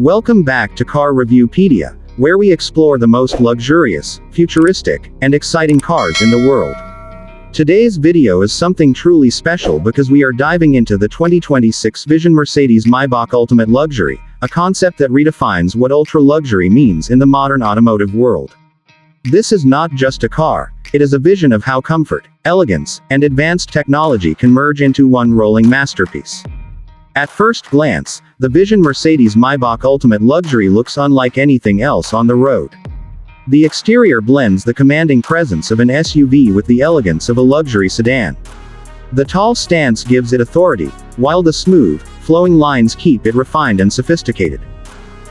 Welcome back to Car Review Pedia, where we explore the most luxurious, futuristic, and exciting cars in the world. Today's video is something truly special because we are diving into the 2026 Vision Mercedes-Maybach Ultimate Luxury, a concept that redefines what ultra-luxury means in the modern automotive world. This is not just a car, it is a vision of how comfort, elegance, and advanced technology can merge into one rolling masterpiece. At first glance, the Vision Mercedes-Maybach Ultimate Luxury looks unlike anything else on the road. The exterior blends the commanding presence of an SUV with the elegance of a luxury sedan. The tall stance gives it authority, while the smooth, flowing lines keep it refined and sophisticated.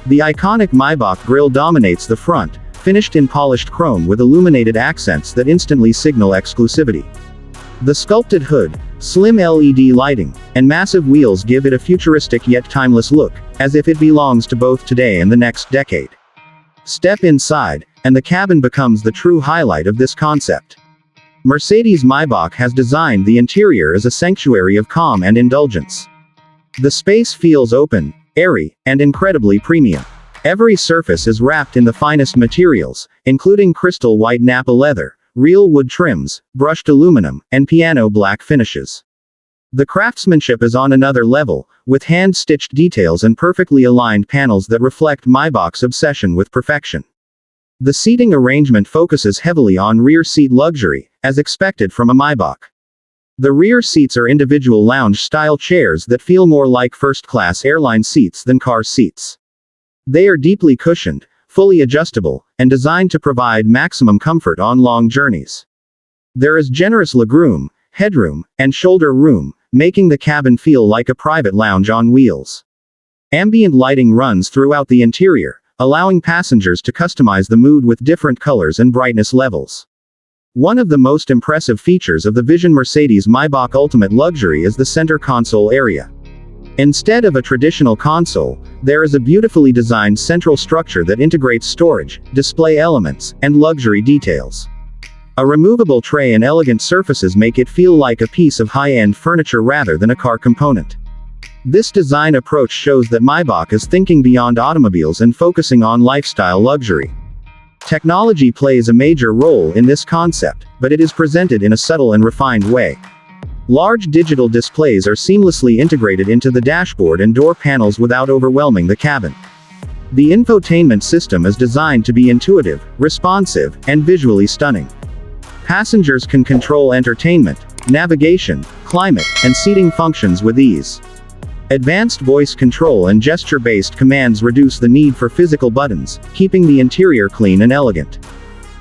The iconic Maybach grille dominates the front, finished in polished chrome with illuminated accents that instantly signal exclusivity. The sculpted hood, slim LED lighting, and massive wheels give it a futuristic yet timeless look, as if it belongs to both today and the next decade. Step inside, and the cabin becomes the true highlight of this concept. Mercedes-Maybach has designed the interior as a sanctuary of calm and indulgence. The space feels open, airy, and incredibly premium. Every surface is wrapped in the finest materials, including crystal white Napa leather, real wood trims, brushed aluminum, and piano black finishes. The craftsmanship is on another level, with hand-stitched details and perfectly aligned panels that reflect Maybach's obsession with perfection. The seating arrangement focuses heavily on rear seat luxury, as expected from a Maybach. The rear seats are individual lounge-style chairs that feel more like first-class airline seats than car seats. They are deeply cushioned, fully adjustable, and designed to provide maximum comfort on long journeys. There is generous legroom, headroom, and shoulder room, making the cabin feel like a private lounge on wheels. Ambient lighting runs throughout the interior, allowing passengers to customize the mood with different colors and brightness levels. One of the most impressive features of the Vision Mercedes-Maybach Ultimate Luxury is the center console area. Instead of a traditional console, there is a beautifully designed central structure that integrates storage, display elements, and luxury details. A removable tray and elegant surfaces make it feel like a piece of high-end furniture rather than a car component. This design approach shows that Maybach is thinking beyond automobiles and focusing on lifestyle luxury. Technology plays a major role in this concept, but it is presented in a subtle and refined way. Large digital displays are seamlessly integrated into the dashboard and door panels without overwhelming the cabin. The infotainment system is designed to be intuitive, responsive, and visually stunning. Passengers can control entertainment, navigation, climate, and seating functions with ease. Advanced voice control and gesture-based commands reduce the need for physical buttons, keeping the interior clean and elegant.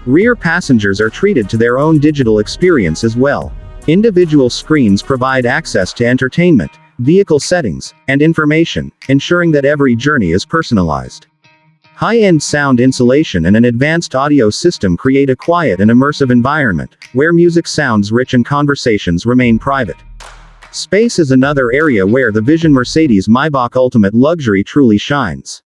Rear passengers are treated to their own digital experience as well. Individual screens provide access to entertainment, vehicle settings, and information, ensuring that every journey is personalized. High-end sound insulation and an advanced audio system create a quiet and immersive environment, where music sounds rich and conversations remain private. Space is another area where the Vision Mercedes-Maybach Ultimate Luxury truly shines.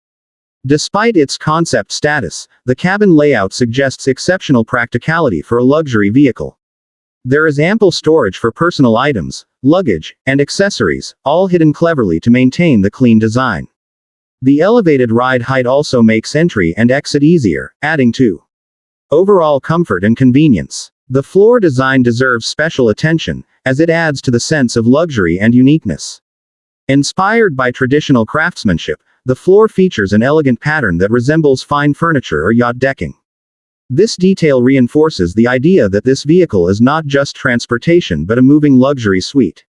Despite its concept status, the cabin layout suggests exceptional practicality for a luxury vehicle. There is ample storage for personal items, luggage, and accessories, all hidden cleverly to maintain the clean design. The elevated ride height also makes entry and exit easier, adding to overall comfort and convenience. The floor design deserves special attention, as it adds to the sense of luxury and uniqueness. Inspired by traditional craftsmanship, the floor features an elegant pattern that resembles fine furniture or yacht decking. This detail reinforces the idea that this vehicle is not just transportation but a moving luxury suite.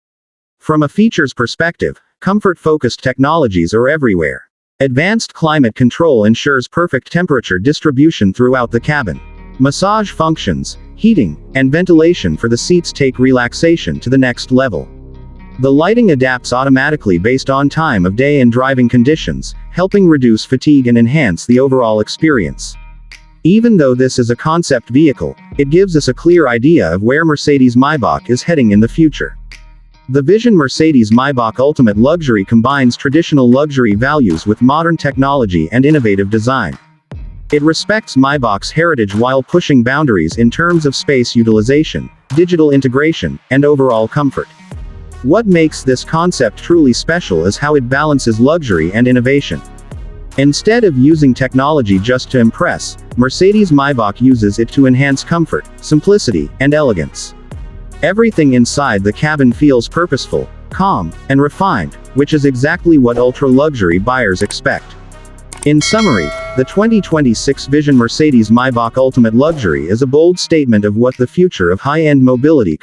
From a features perspective, comfort-focused technologies are everywhere. Advanced climate control ensures perfect temperature distribution throughout the cabin. Massage functions, heating, and ventilation for the seats take relaxation to the next level. The lighting adapts automatically based on time of day and driving conditions, helping reduce fatigue and enhance the overall experience. Even though this is a concept vehicle, it gives us a clear idea of where Mercedes-Maybach is heading in the future. The Vision Mercedes-Maybach Ultimate Luxury combines traditional luxury values with modern technology and innovative design. It respects Maybach's heritage while pushing boundaries in terms of space utilization, digital integration, and overall comfort. What makes this concept truly special is how it balances luxury and innovation. Instead of using technology just to impress, Mercedes-Maybach uses it to enhance comfort, simplicity, and elegance. Everything inside the cabin feels purposeful, calm, and refined, which is exactly what ultra-luxury buyers expect. In summary, the 2026 Vision Mercedes-Maybach Ultimate Luxury is a bold statement of what the future of high-end mobility